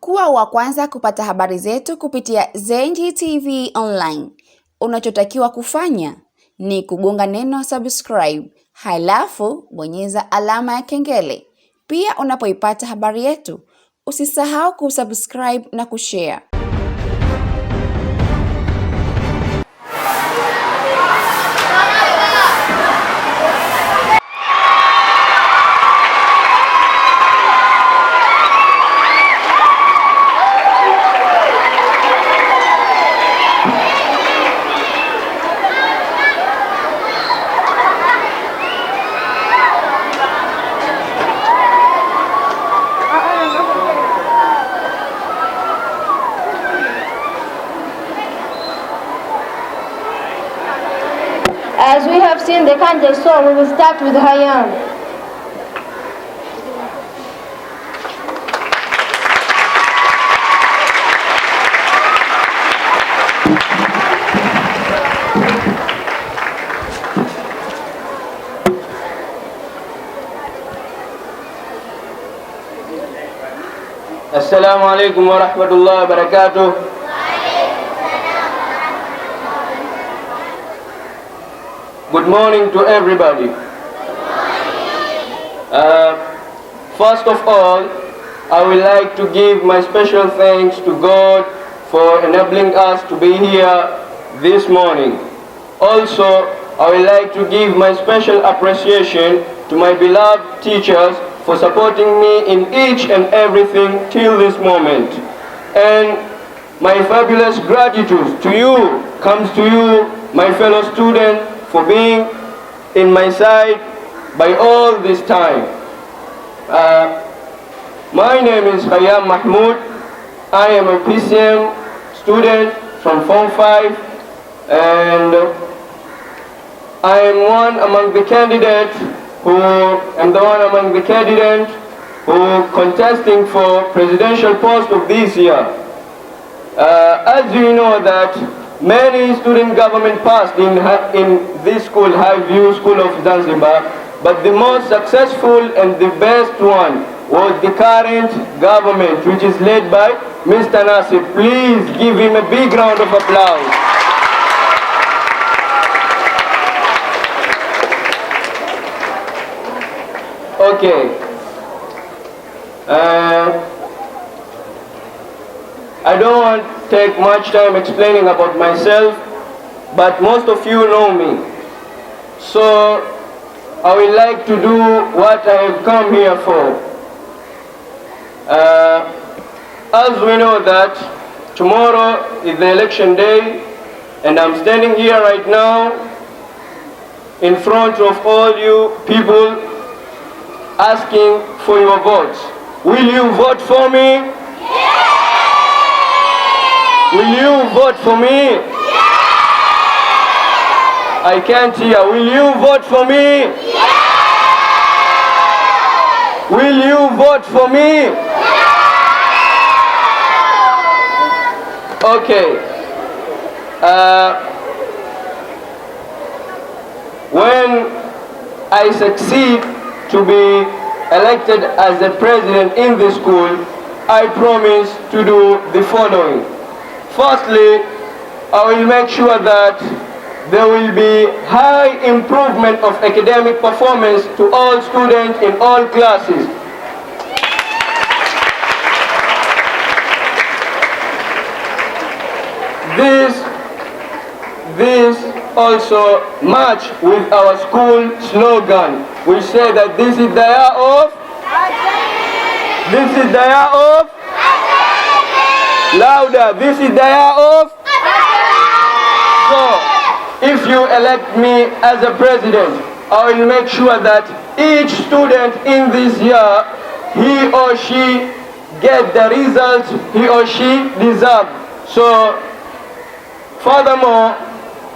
Kuwa wa kwanza kupata habari zetu kupitia ZENJ TV online. Unachotakiwa kufanya ni kugonga neno subscribe, halafu bonyeza alama ya kengele. Pia unapoipata habari yetu, usisahau kusubscribe na kushare. As we have seen the Kanja song, we will start with Hayam. Assalamu alaikum wa rahmatullahi wa barakatuh. Good morning to everybody. First of all, I would like to give my special thanks to God for enabling us to be here this morning. Also, I would like to give my special appreciation to my beloved teachers for supporting me in each and everything till this moment. And my fabulous gratitude to you comes to you, my fellow students, for being in my side by all this time. My name is Hayam Mahmoud. I am a PCM student from Form 5, and I am one among the candidates who contesting for presidential post of this year. As you know that many student government passed in this school, High View School of Zanzibar, but the most successful and the best one was the current government, which is led by Mr. Nasir. Please give him a big round of applause. Okay. I don't want to take much time explaining about myself, but most of you know me. So I would like to do what I have come here for. As we know that tomorrow is the election day, and I'm standing here right now in front of all you people asking for your votes. Will you vote for me? Will you vote for me? Yeah! I can't hear. Will you vote for me? Yeah! Will you vote for me? Yeah! Okay. When I succeed to be elected as the president in the school, I promise to do the following. Firstly, I will make sure that there will be high improvement of academic performance to all students in all classes. This also match with our school slogan. We say that this is the year of, this is the year of, louder, this is the year of. So, if you elect me as a president, I will make sure that each student in this year, he or she get the results he or she deserves. So, furthermore,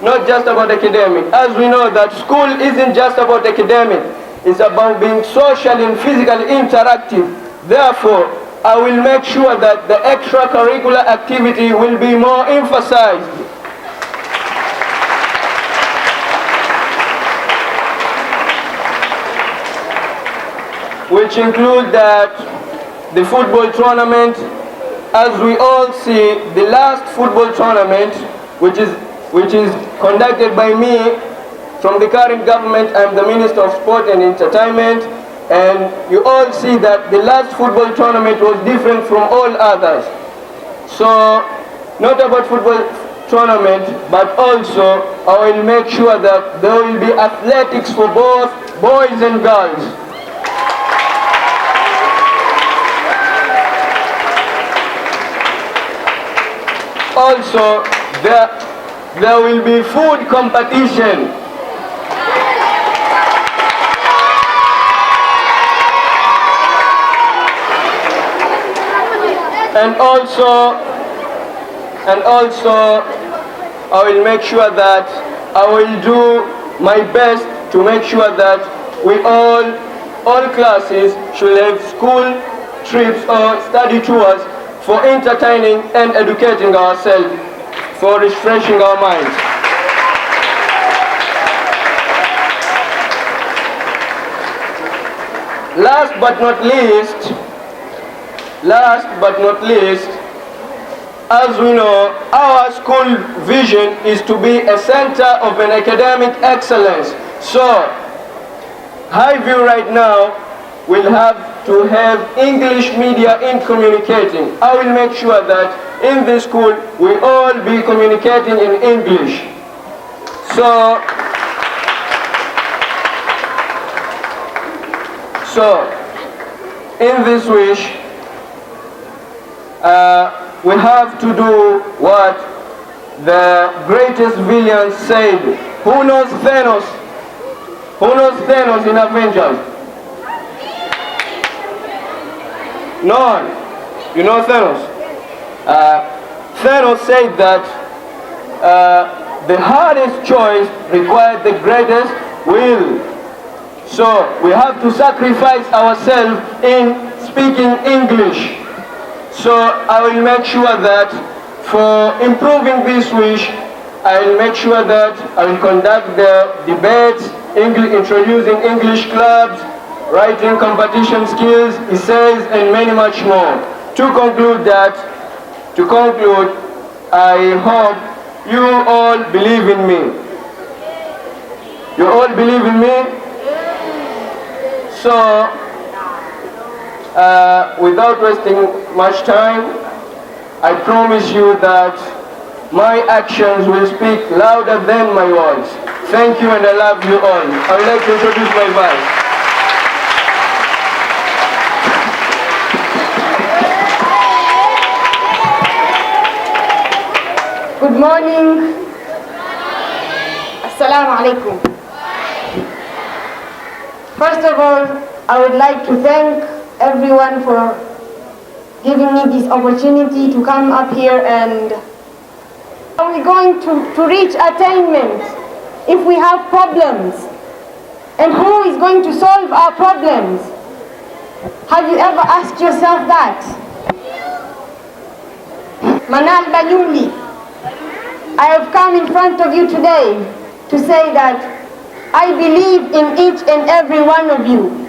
not just about academic. As we know that school isn't just about academic, it's about being social and physically interactive. Therefore, I will make sure that the extracurricular activity will be more emphasized. Which include that the football tournament, as we all see, the last football tournament, which is conducted by me from the current government. I'm the Minister of Sport and Entertainment, and you all see that the last football tournament was different from all others. So, not about football tournament, but also I will make sure that there will be athletics for both boys and girls. Also, there will be food competition. And also, I will make sure that I will do my best to make sure that we all classes should have school trips or study tours for entertaining and educating ourselves, for refreshing our minds. Last but not least, as we know, our school vision is to be a center of an academic excellence. So, Highview right now will have to have English media in communicating. I will make sure that in this school we all be communicating in English. So in this wish, we have to do what the greatest villain said. Who knows Thanos? Who knows Thanos in Avengers? No one. You know Thanos? Thanos said that the hardest choice required the greatest will. So we have to sacrifice ourselves in speaking English. So I will make sure that for improving this wish, I will make sure that I will conduct the debates, introducing English clubs, writing competition skills, essays, and many much more. To conclude, I hope you all believe in me. You all believe in me? So, without wasting much time, I promise you that my actions will speak louder than my words. Thank you, and I love you all. I would like to introduce my vice. Good morning. Assalamu alaikum. First of all, I would like to thank everyone for giving me this opportunity to come up here. And are we going to reach attainment if we have problems? And who is going to solve our problems? Have you ever asked yourself that? Manal Bayumli, I have come in front of you today to say that I believe in each and every one of you.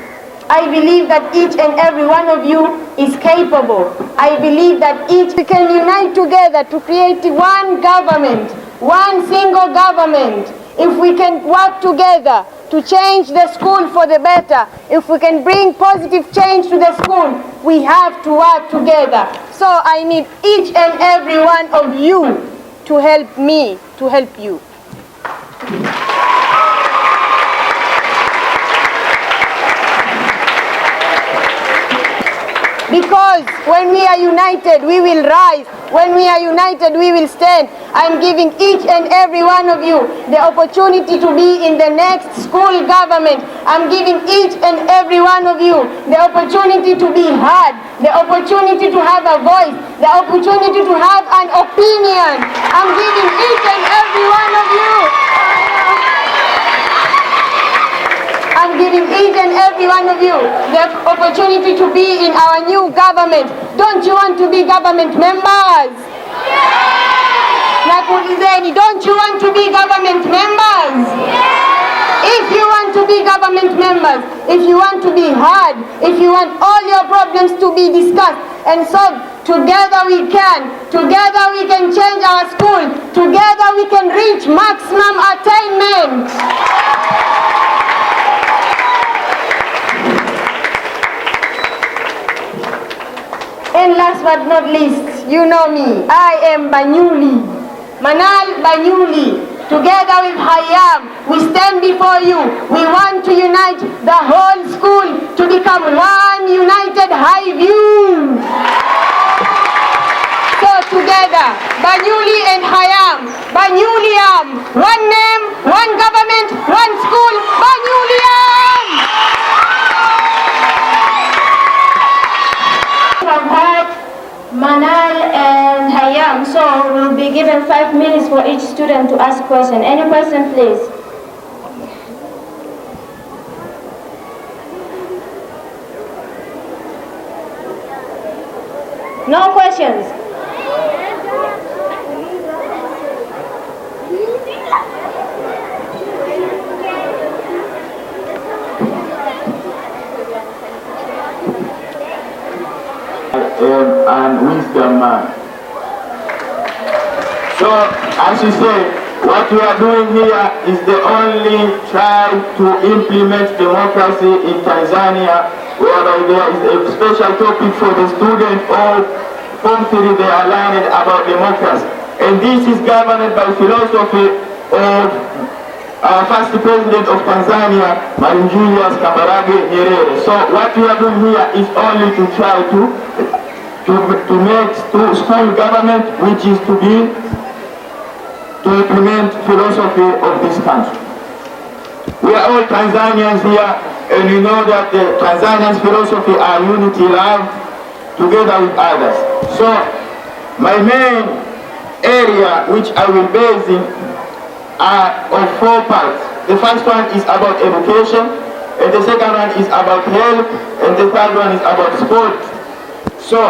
I believe that each and every one of you is capable. I believe that we can unite together to create one government, one single government. If we can work together to change the school for the better, if we can bring positive change to the school, we have to work together. So I need each and every one of you to help me, to help you. Because when we are united, we will rise. When we are united, we will stand. I'm giving each and every one of you the opportunity to be in the next school government. I'm giving each and every one of you the opportunity to be heard, the opportunity to have a voice, the opportunity to have an opinion. I'm giving each and every one of you. I'm giving each and every one of you the opportunity to be in our new government. Don't you want to be government members? Nakuulizeni, don't you want to be government members? If you want to be government members, if you want to be heard, if you want all your problems to be discussed and solved Together we can. Together we can change our school. Together we can reach maximum attainment. And last but not least, you know me. I am Banyuli, Manal Banyuli. Together with Hayam, we stand before you. We want to unite the whole school to become one united high view. So together, Banyuli and Hayam, Banyuliam, one name, one government, one school, Banyuliam! From heart, Manal and Hayam, so we'll be given 5 minutes for each student to ask question. Any question, please? No questions? And wisdom man. So, as you say, what we are doing here is the only try to implement democracy in Tanzania, whereby there is a special topic for the student of Form 3, they are learning about democracy. And this is governed by philosophy of our first president of Tanzania, Mwalimu Julius Kambarage Nyerere. So what we are doing here is only to try to make school government, which is to implement philosophy of this country. We are all Tanzanians here, and you know that the Tanzanians' philosophy are unity, love, together with others. So my main area which I will base in are of 4 parts. The first one is about education, and the second one is about health, and the third one is about sport. So,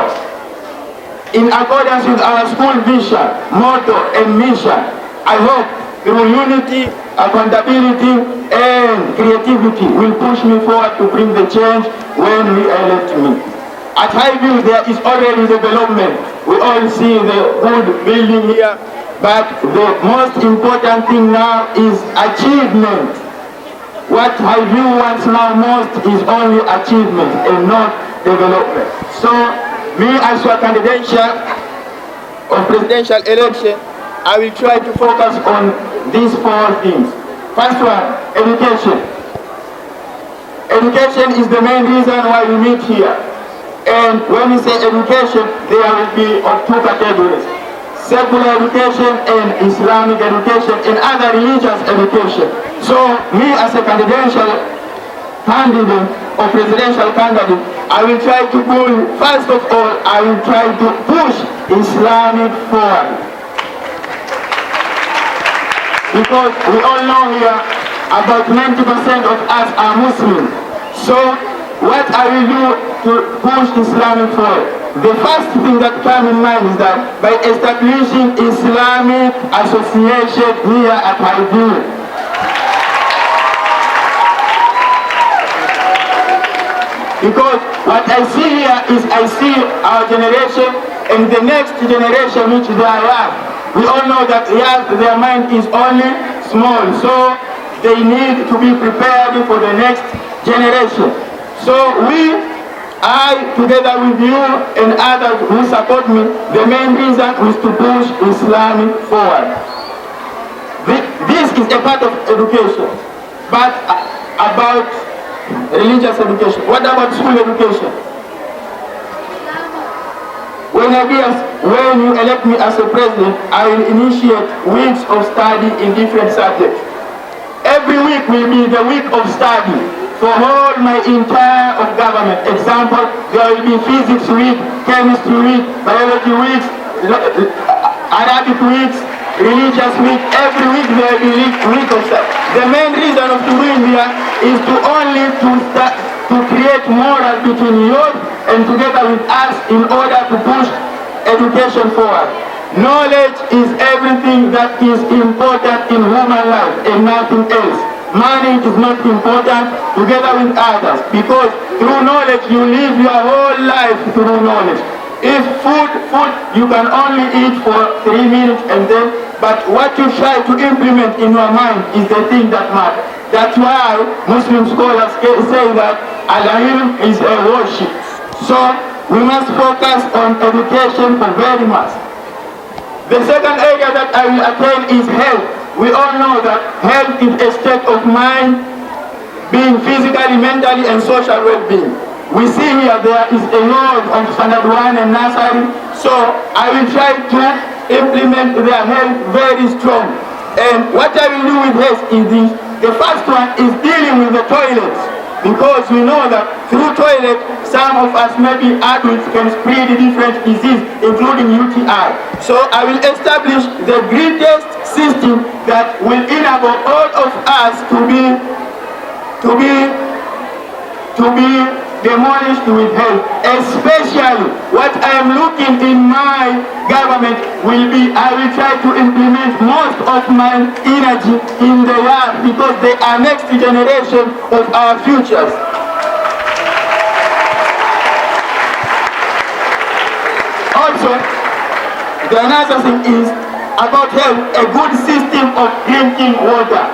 in accordance with our school vision, motto, and mission, I hope through unity, accountability, and creativity will push me forward to bring the change when we elect me. At Highview, there is already development. We all see the good building here, but the most important thing now is achievement. What Highview wants now most is only achievement and not development. So, me as your candidate of presidential election, I will try to focus on these 4 things. First one, education. Education is the main reason why we meet here. And when we say education, there will be of 2 categories: secular education and Islamic education and other religious education. So me as a candidate or presidential candidate, I will try to first of all, I will try to push Islamic forward. Because we all know here, about 90% of us are Muslims. So what I will do to push Islamic forward? The first thing that comes in mind is that by establishing Islamic association here at Highview. Because what I see here is I see our generation and the next generation which they are young. We all know that their mind is only small, so they need to be prepared for the next generation. So I, together with you and others who support me, the main reason is to push Islam forward. This is a part of education, but about religious education. What about school education? When you elect me as a president, I will initiate weeks of study in different subjects. Every week will be the week of study for all my entire of government. Example, there will be physics week, chemistry week, biology weeks, Arabic weeks, religious week. Every week there will be week of study. The main reason of doing here is to create moral between youth and together with us in order to push education forward. Knowledge is everything that is important in human life and nothing else. Money is not important together with others, because through knowledge you live your whole life through knowledge. If food, you can only eat for 3 minutes and then, but what you try to implement in your mind is the thing that matters. That's why Muslim scholars say that al-ilm is a worship. So we must focus on education for very much. The second area that I will attain is health. We all know that health is a state of mind, being physically, mentally, and social well-being. We see here there is a lot of standard 1 and nursery, so I will try to implement their health very strong. And what I will do with health is this. The first one is dealing with the toilets, because we know that through toilet, some of us, maybe adults, can spread different diseases, including UTI. So I will establish the greatest system that will enable all of us to be demolished with health. Especially what I am looking in my government will be, I will try to implement most of my energy in the young, because they are next generation of our futures. Also, the another thing is about health, a good system of drinking water.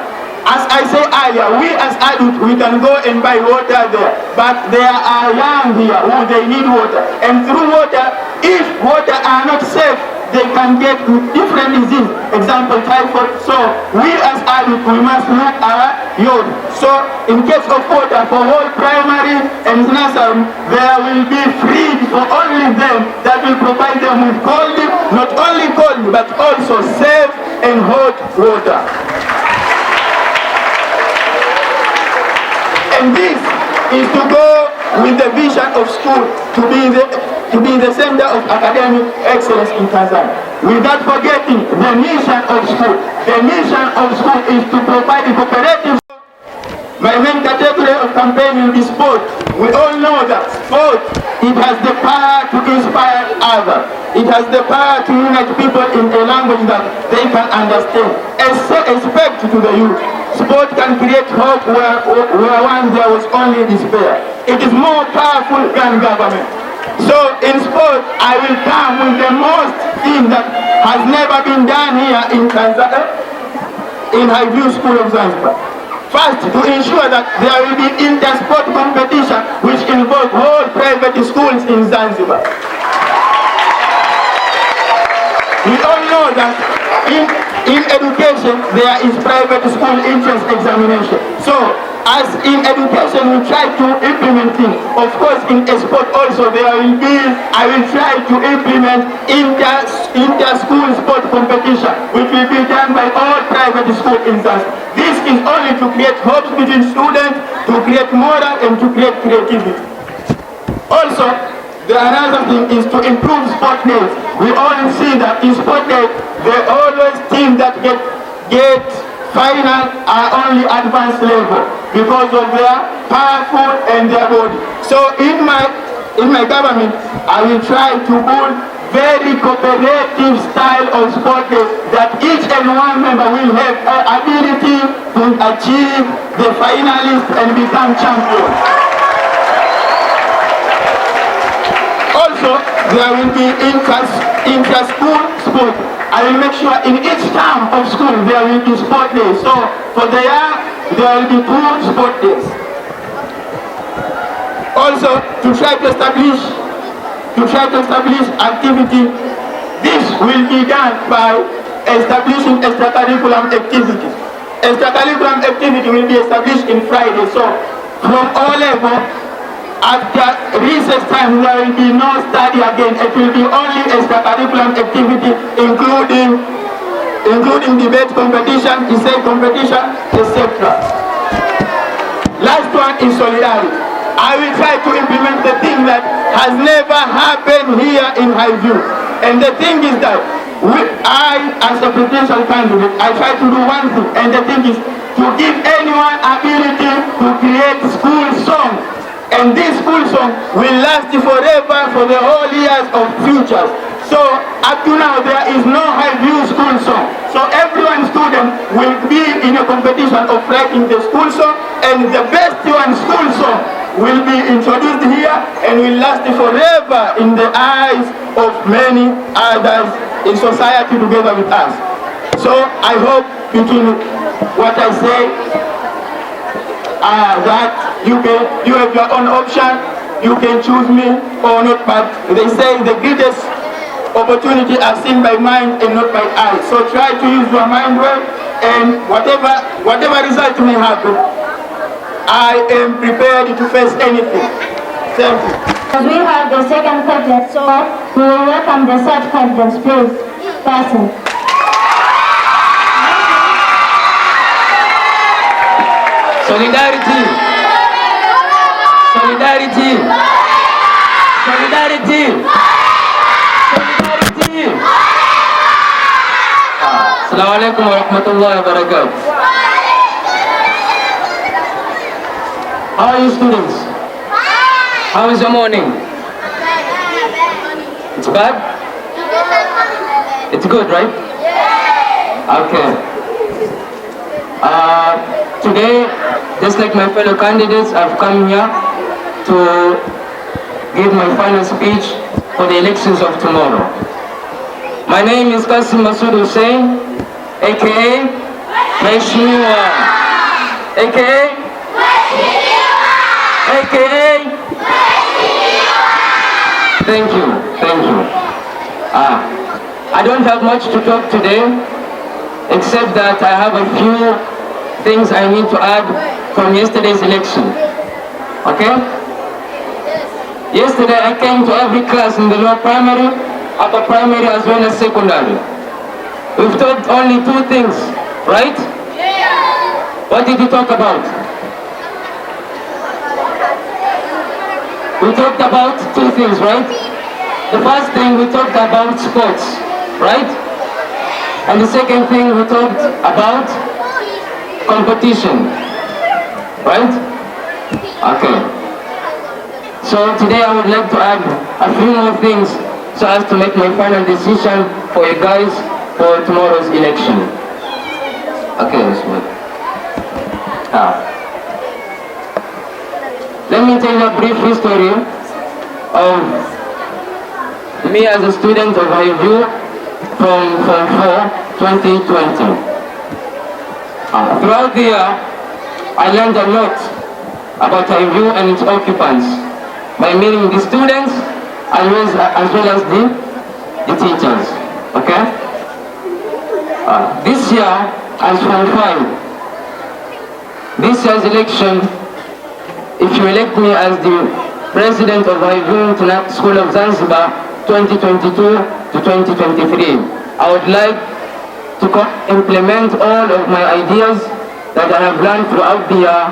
As I said earlier, we as adults, we can go and buy water there, but there are young here who they need water. And through water, if water are not safe, they can get different diseases, example typhoid. So we as adults, we must look our youth. So in case of water for whole primary and nursery, there will be free for only them that will provide them with cold, not only cold, but also safe and hot water. And this is to go with the vision of school to be the center of academic excellence in Tanzania. Without forgetting the mission of school. The mission of school is to provide a cooperative. My main category of campaign will be sport. We all know that sport, it has the power to inspire others. It has the power to unite people in a language that they can understand. Respect to the youth. Sport can create hope where once there was only despair. It is more powerful than government. So in sport, I will come with the most thing that has never been done here in Tanzania, in Highview School of Zanzibar. First, to ensure that there will be inter-sport competition which involve all private schools in Zanzibar. We all know that in education there is private school entrance examination. So as in education we try to implement things. Of course in sport also I will try to implement inter-school sport competition, which will be done by all private schools in Zanzibar. This is only to create hope between students, to create moral and to create creativity. Also, the another thing is to improve sport days. We all see that in sport days, they always team that get final are only advanced level because of their powerful and their body. So in my government, I will try to build very cooperative style of sport days that each and one member will have an ability to achieve the finalist and become champion. Also, there will be inter-school sport. I will make sure in each term of school there will be sport days. So for the young, there will be 2 sport days. Also, to try to establish activity, this will be done by establishing extracurricular activities. Extracurricular activity will be established in Friday. So from all levels, after recess time, there will be no study again. It will be only extracurricular activity, including debate competition, essay competition, etc. Last one is solidarity. I will try to implement the thing that has never happened here in Highview. And the thing is that I, as a potential candidate, I try to do one thing. And the thing is to give anyone ability to create school song. And this school song will last forever for the whole years of futures. So up to now there is no Highview school song. So everyone student will be in a competition of writing the school song, and the best one school song will be introduced here and will last forever in the eyes of many others in society together with us. So I hope between what I say that you have your own option, you can choose me or not, but they say the greatest opportunity are seen by mind and not by eyes. So try to use your mind well, and whatever result may happen, I am prepared to face anything. Thank you. We have the second candidate, so we will welcome the third candidate, please. Person. Solidarity. Solidarity. Solidarity. Solidarity. Assalamu alaikum wa rahmatullahi wa barakatuh. How are you, students? How is your morning? It's bad? It's good, right? Okay. Today, just like my fellow candidates, I've come here to give my final speech for the elections of tomorrow. My name is Qasim Masood Hussein, aka Mheshimiwa, aka Thank you. I don't have much to talk today, except that I have a few things I need to add from yesterday's election. Okay? Yesterday I came to every class in the lower primary, upper primary as well as secondary. We've talked only two things, right? Yeah. What did we talk about? We talked about two things, right? The first thing we talked about sports, right? And the second thing we talked about competition, right? Okay. So today I would like to add a few more things so as to make my final decision for you guys for tomorrow's election. Okay, let's wait. Let me tell you a brief history of me as a student of Highview from Form 4, 2020. Throughout the year, I learned a lot about Highview and its occupants by meeting the students as well as the teachers. Okay? This year, as Form 5, this year's election, if you elect me as the President of Highview International School of Zanzibar 2022 to 2023, I would like to implement all of my ideas that I have learned throughout the year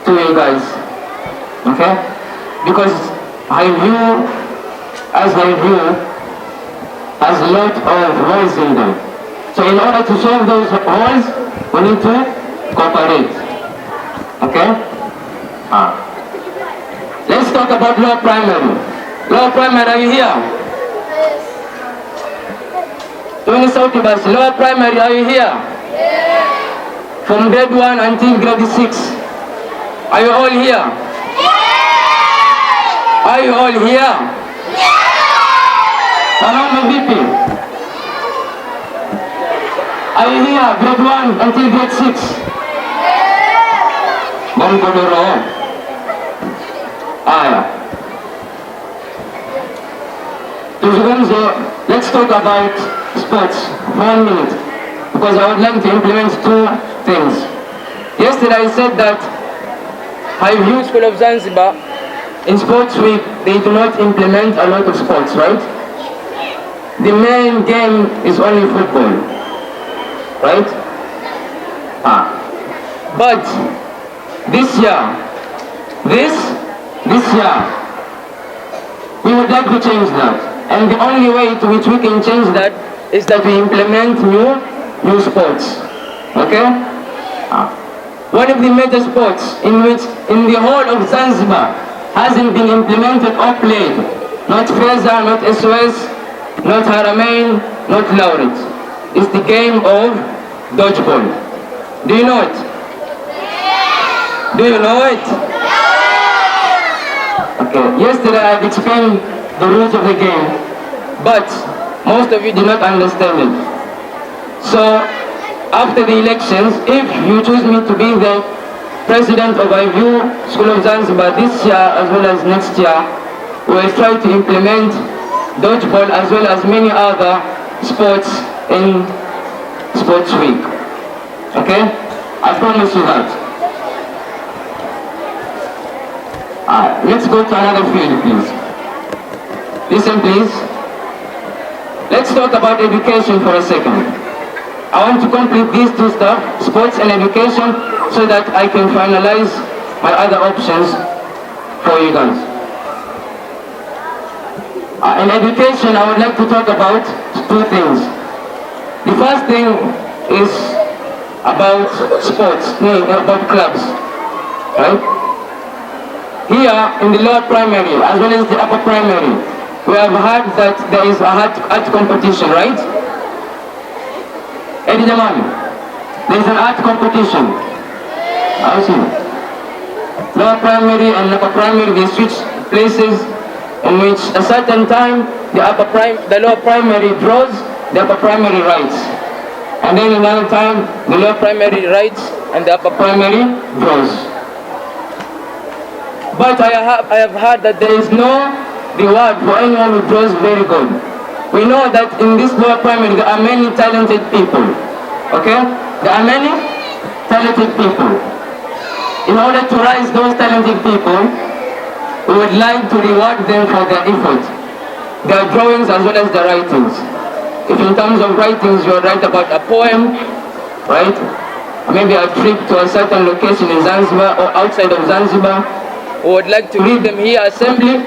to you guys. Okay? Because Highview has a lot of holes in them. So in order to solve those holes, we need to cooperate. Okay? Let's talk about lower primary. Lower primary, are you here? Lower primary, are you here? Yeah. From grade 1 until grade 6. Are you all here? Yeah. Are you all here? Salama vipi? Are you here? Grade 1 until grade 6? Yeah. Let's talk about sports for 1 minute, because I would like to implement two things. Yesterday I said that Highview School of Zanzibar, in Sports Week, they do not implement a lot of sports, right? The main game is only football, right? But this year, we would like to change that. And the only way to which we can change that is that we implement new sports. Okay? One of the major sports in which in the whole of Zanzibar hasn't been implemented or played, not Feza, not SOS, not Haramain, not Lauret, is the game of dodgeball. Do you know it? Do you know it? Okay, yesterday I explained the rules of the game, but most of you did not understand it. So, after the elections, if you choose me to be the president of IVU School of Zanzibar this year as well as next year, we will try to implement dodgeball as well as many other sports in Sports Week. Okay? I promise you that. Let's go to another field, please. Listen, please. Let's talk about education for a second. I want to complete these two stuff, sports and education, so that I can finalize my other options for you guys. In education, I would like to talk about two things. The first thing is about sports, about clubs, right? Here in the lower primary, as well as the upper primary, we have heard that there is a art competition, right? Eddie Jamani, there is an art competition. I see. Lower primary and upper primary, they switch places in which a certain time the lower primary draws, the upper primary writes. And then another time, the lower primary writes and the upper primary draws. But I have heard that there is no reward for anyone who draws very good. We know that in this lower primary there are many talented people. Okay? There are many talented people. In order to raise those talented people, we would like to reward them for their effort, their drawings as well as their writings. If in terms of writings you write about a poem, right? Maybe a trip to a certain location in Zanzibar or outside of Zanzibar, we would like to read them here assembly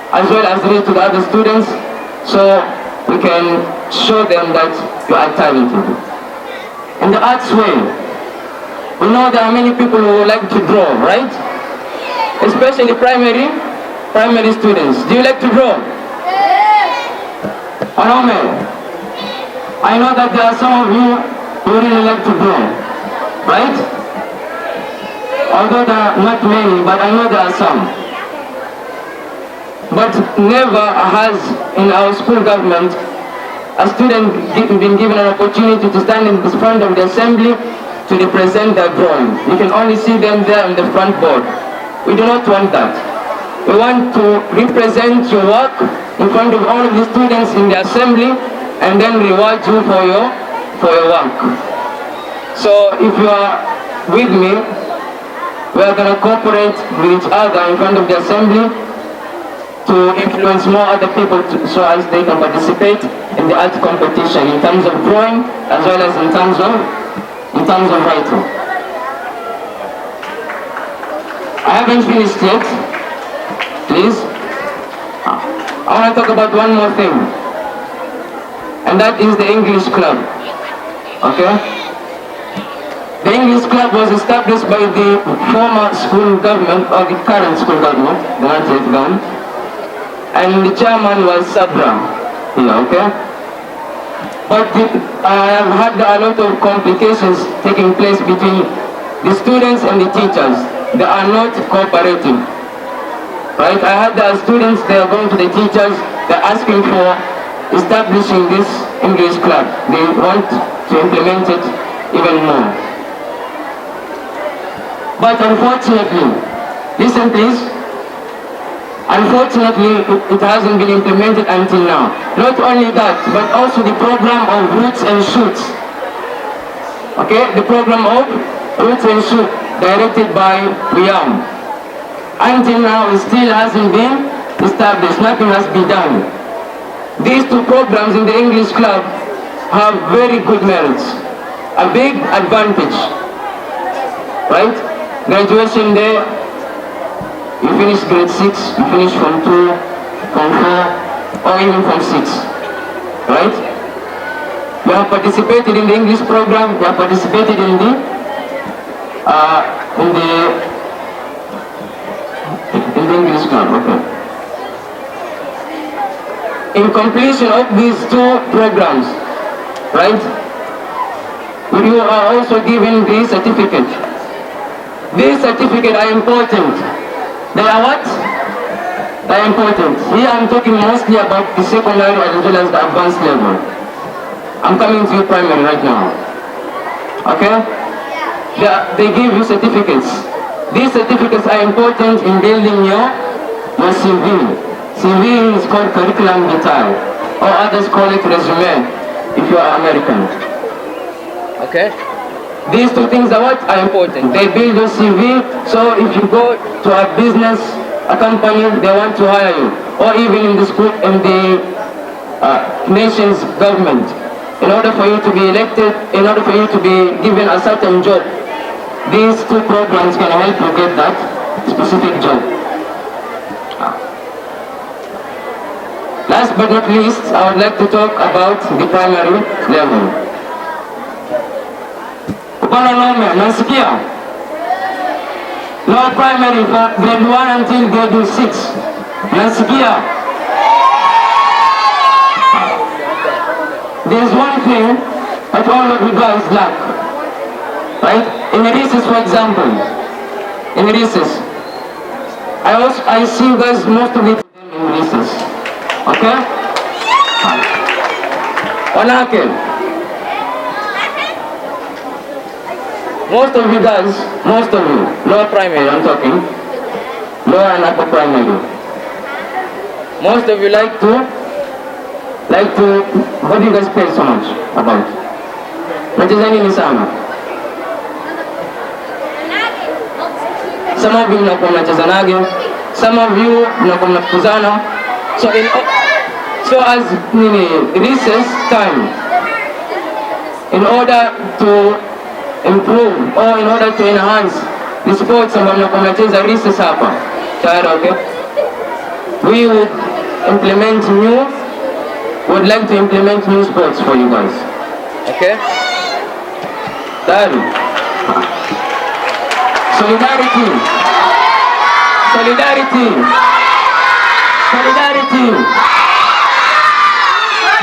as well as read to the other students so we can show them that you are talented. In the arts way, we know there are many people who like to draw, right? Especially primary students. Do you like to draw? I know that there are some of you who really like to draw, right? Although there are not many, but I know there are some. But never has in our school government a student been given an opportunity to stand in the front of the assembly to represent their drawing. You can only see them there on the front board. We do not want that. We want to represent your work in front of all of the students in the assembly and then reward you for your work. So if you are with me, we are going to cooperate with each other in front of the assembly to influence more other people so as they can participate in the art competition in terms of drawing as well as in terms of writing. I haven't finished yet. Please. I want to talk about one more thing. And that is the English club. Okay? The English club was established by the former school government, or the current school government, the 98th government. And the chairman was Sabra. Okay? But I have had a lot of complications taking place between the students and the teachers. They are not cooperative. Right? I had the students, they are going to the teachers, they're asking for establishing this English club. They want to implement it even more. But unfortunately, listen please, unfortunately it hasn't been implemented until now. Not only that, but also the program of Roots and Shoots. Okay, the program of Roots and Shoots directed by WEWE. Until now it still hasn't been established, nothing has been done. These two programs in the English club have very good merits, a big advantage, right? Graduation day, you finish grade 6, you finish from 2, from 4, or even from 6, right? You have participated in the English program, you have participated in the English club, okay. In completion of these two programs, right, you are also given the certificate. These certificates are important. They are what? They are important. Here I'm talking mostly about the secondary as well as the advanced level. I'm coming to you primary right now. Okay? They give you certificates. These certificates are important in building your CV. CV is called curriculum vitae, or others call it resume if you are American. Okay? These two things are what are important. They build your CV, so if you go to a business, a company, they want to hire you, or even in the school, in the nation's government. In order for you to be elected, in order for you to be given a certain job, these two programs can help you get that specific job. Last but not least, I would like to talk about the primary level. Lower primary for grade 1 until grade 6. Nasikia? There's one thing that all of you guys lack. Right? In the recess, for example. In the recess. I see you guys, most of it in recess. Okay? Wanake. Most of you guys, lower primary I'm talking, lower and upper primary. Most of you like to, what do you guys care so much about? Nachezani ni sana. Some of you mnakuwa mnachezanage, some of you mnakuwa mnafukuzana. So as recess time, in order to improve or in order to enhance the sports ambayo mnakuwa mnacheza recess hapa. Tayari, okay? We would like to implement new sports for you guys. Okay? Tayari. Solidarity.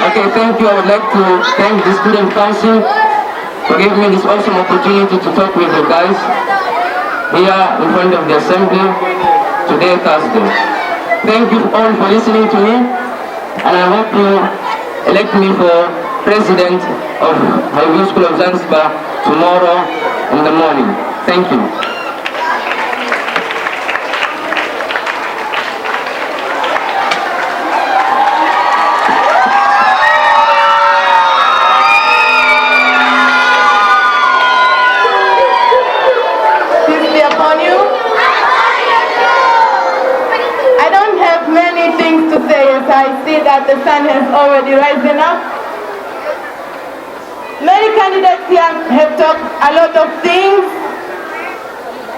Okay, thank you. I would like to thank the student council for giving me this awesome opportunity to talk with you guys here in front of the assembly today, Thursday. Thank you all for listening to me, and I hope you elect me for president of High School of Zanzibar tomorrow in the morning. Thank you. I see that the sun has already risen up. Many candidates here have talked a lot of things,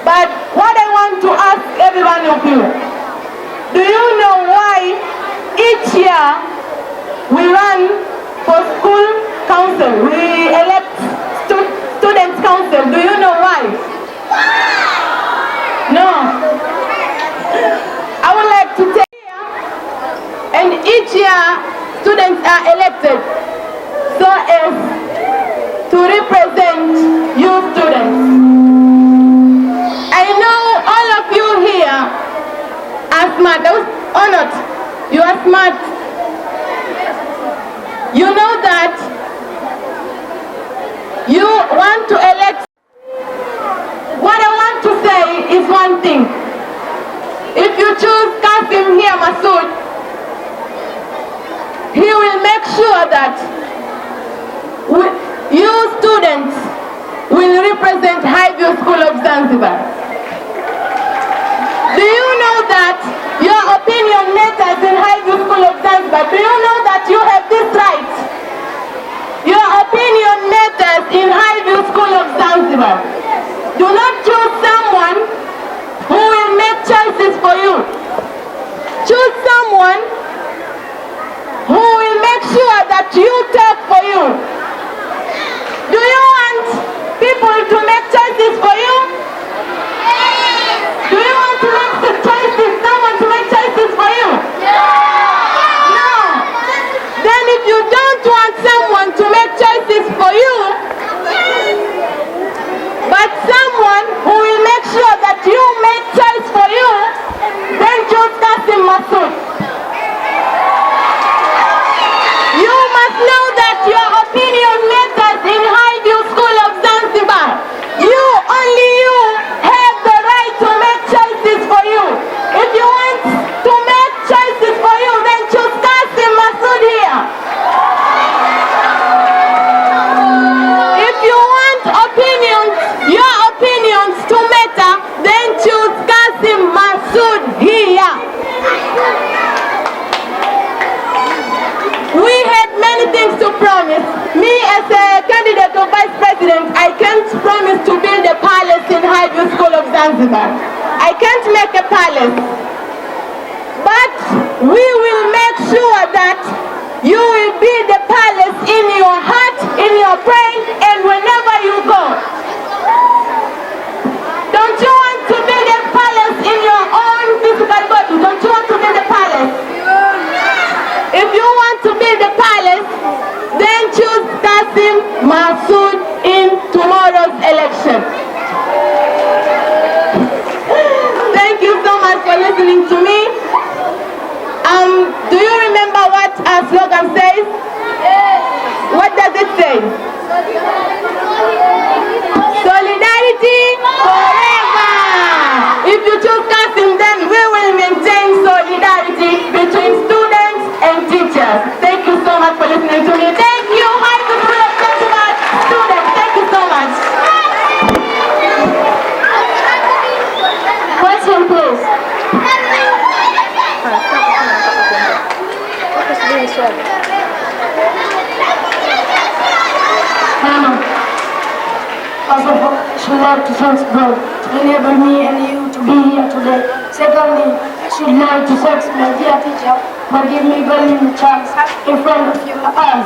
but what I want to ask every one of you, do you know why each year we run for school council, we elect students council? Do you know why? No. I would like to tell you, and each year students are elected so as to represent you students. I know all of you here are smart, or not, you are smart. You know that you want to elect. What I want to say is one thing. If you choose Kasim here, Masood, he will make sure that you students will represent Highview School of Zanzibar. Do you know that your opinion matters in Highview School of Zanzibar? Do you know that you have this right? Your opinion matters in Highview School of Zanzibar. Do not choose someone who will make choices for you. Choose someone who will make sure that you talk for you. Do you want people to make choices for you? Do you want to make choices, someone to make choices for you? No. Then if you don't want someone to make choices for you, but someone who will make sure that you make choice for you, then choose Kasim Masood. You must know that your opinion matters in Highview School of Zanzibar. You, only you, have the right to make choices for you. If you want to make choices for you, then choose Kasim Masood here. If you want opinions, your opinions to matter, then choose Kasim Masood here. We had many things to promise. Me as a candidate of vice president, I can't promise to build a palace in Highview School of Zanzibar. I can't make a palace. But we will make sure that you will build a palace in your heart, in your brain, and whenever you go. Don't you want to build a palace in your own physical body? Don't you want to build a palace? If you want to build a palace, then choose Kasim Masood in tomorrow's election. Thank you so much for listening to me. Do you remember what our slogan says? What does it say? Solidarity forever. If you choose Kasim, then we will maintain solidarity between students and teachers. Thank you so much for listening to me. Thank you, High School of Zanzibar students. Thank you so much. Question, please. First of all, I should like to thank God to enable me and you to be here today. Secondly, I should like to thank my dear teacher for giving me golden chance in front of you all.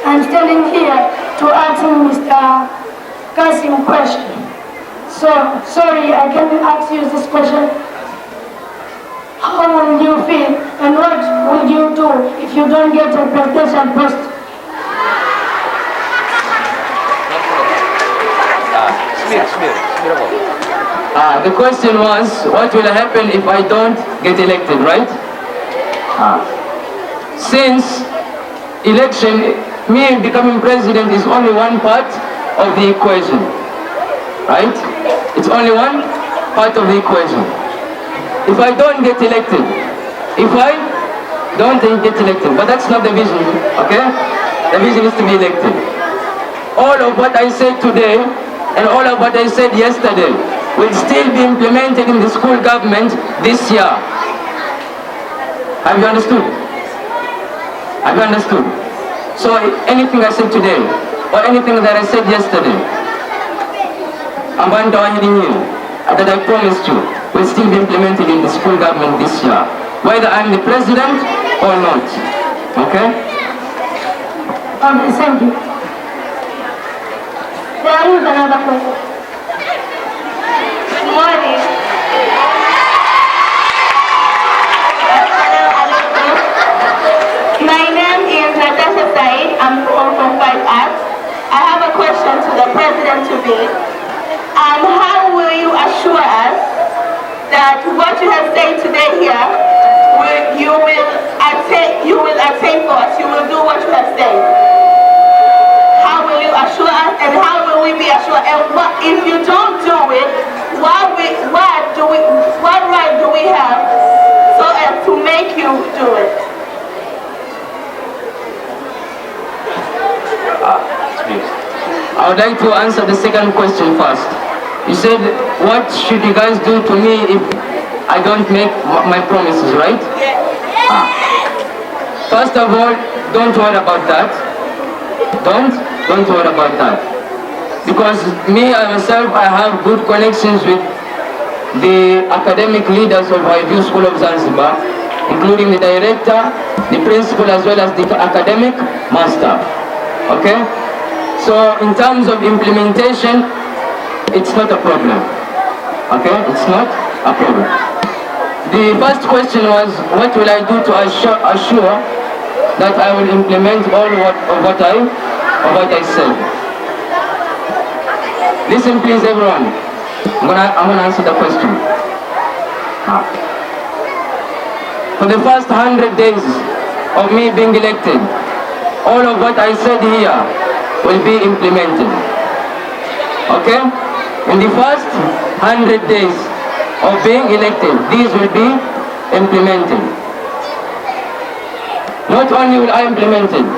I'm standing here to ask Mr. Kasim a question. So, sorry, I can't ask you this question. How will you feel and what will you do if you don't get a presidential post? The question was, what will happen if I don't get elected, right? Since election, me becoming president is only one part of the equation, right? It's only one part of the equation. If I don't get elected, but that's not the vision, okay? The vision is to be elected. All of what I said today and all of what I said yesterday will still be implemented in the school government this year. Have you understood? Have you understood? So anything I said today or anything that I said yesterday, that I promised you will still be implemented in the school government this year, whether I'm the president or not. Okay? Thank you. There is another question. Good morning. My name is Natasha Said. I'm from 5 Arts. I have a question to the president-to-be. How will you assure us that what you have said today here, you will attain for us, you will do what you have said? How will you assure us, and how will we be assured? And if you don't do it, what right do we have so as to make you do it? I would like to answer the second question first. You said, what should you guys do to me if I don't make my promises, right? First of all, don't worry about that. Don't worry about that. Because me, myself, I have good connections with the academic leaders of Highview School of Zanzibar, including the director, the principal, as well as the academic master. Okay? So in terms of implementation, it's not a problem. Okay? It's not a problem. The first question was, what will I do to assure that I will implement all of what I said? Listen please everyone. I'm gonna answer the question. for the first 100 days of me being elected, all of what I said here will be implemented. Okay? In the first 100 days of being elected, these will be implemented. Not only will I implement it,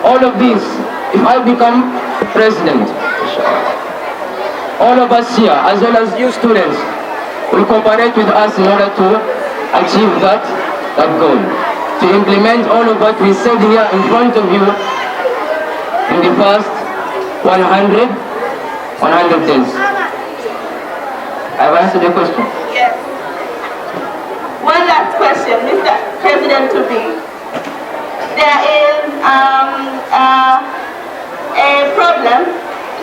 all of these, if I become president, all of us here, as well as you students, will cooperate with us in order to achieve that goal. To implement all of what we said here in front of you in the first 100 days. I've answered your question. Yes. One last question, Mr. President-to-be. There is a problem,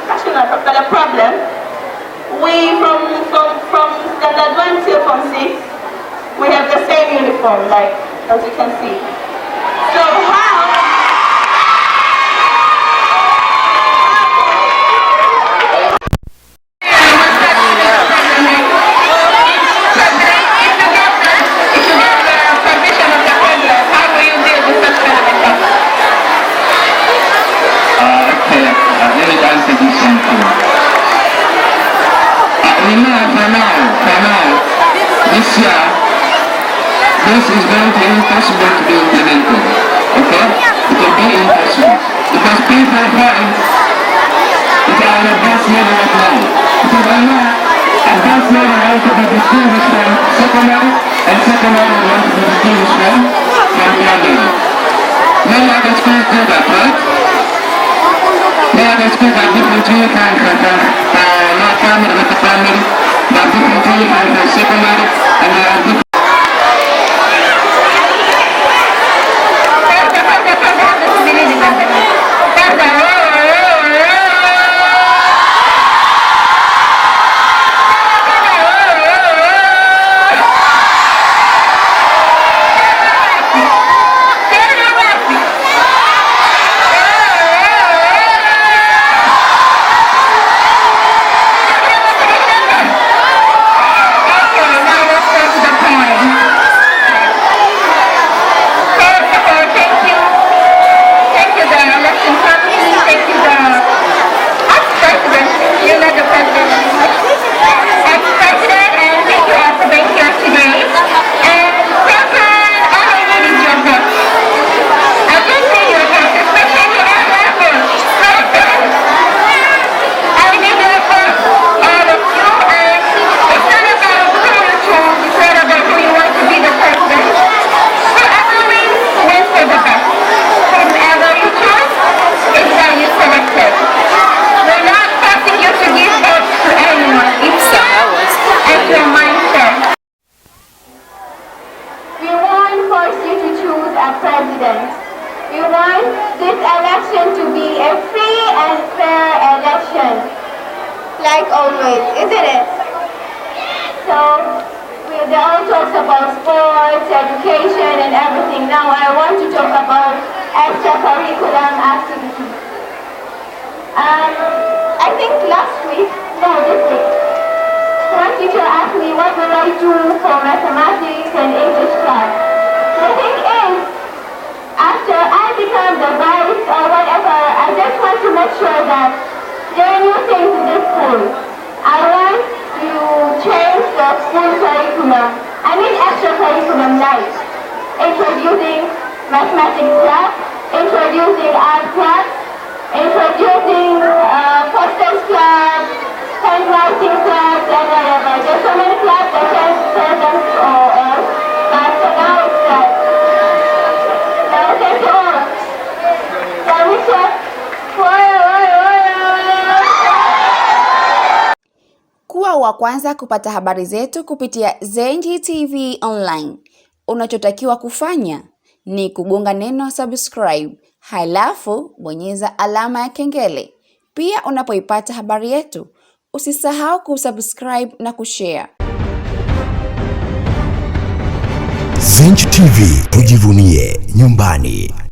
actually not a problem, but a problem. We, from standard 1 till from 6, we have the same uniform, like, as you can see. So how this is going to be impossible to be implemented. Okay? It will be impossible. Because people find it are on a advanced level of now. Because right now, advanced level want to be distinguished from secondary, and secondary want to be distinguished from primary. Many other schools do that, right? Many other schools are different to you kind of not primary with the primary, but different to you kind of secondary, and they are different. We want this election to be a free and fair election, like always, isn't it? So, they all talk about sports, education, and everything. Now I want to talk about extracurricular activities. I think this week, one teacher asked me what will I do for mathematics and English class. The thing is, after I become the vice or whatever, I just want to make sure that there are new things in this school. I want to change the school curriculum. I mean extracurriculum like introducing mathematics class, introducing art class, introducing posters class, handwriting class, and whatever. There's so many classes that can present or else, but now it's that. Now thank you all. Kuwa wa kwanza kupata habari zetu kupitia ZENJ TV online. Unachotakiwa kufanya ni kugonga neno subscribe, halafu bonyeza alama ya kengele. Pia unapoipata habari yetu, usisahau kusubscribe na kushare. ZENJ TV, tujivunie nyumbani.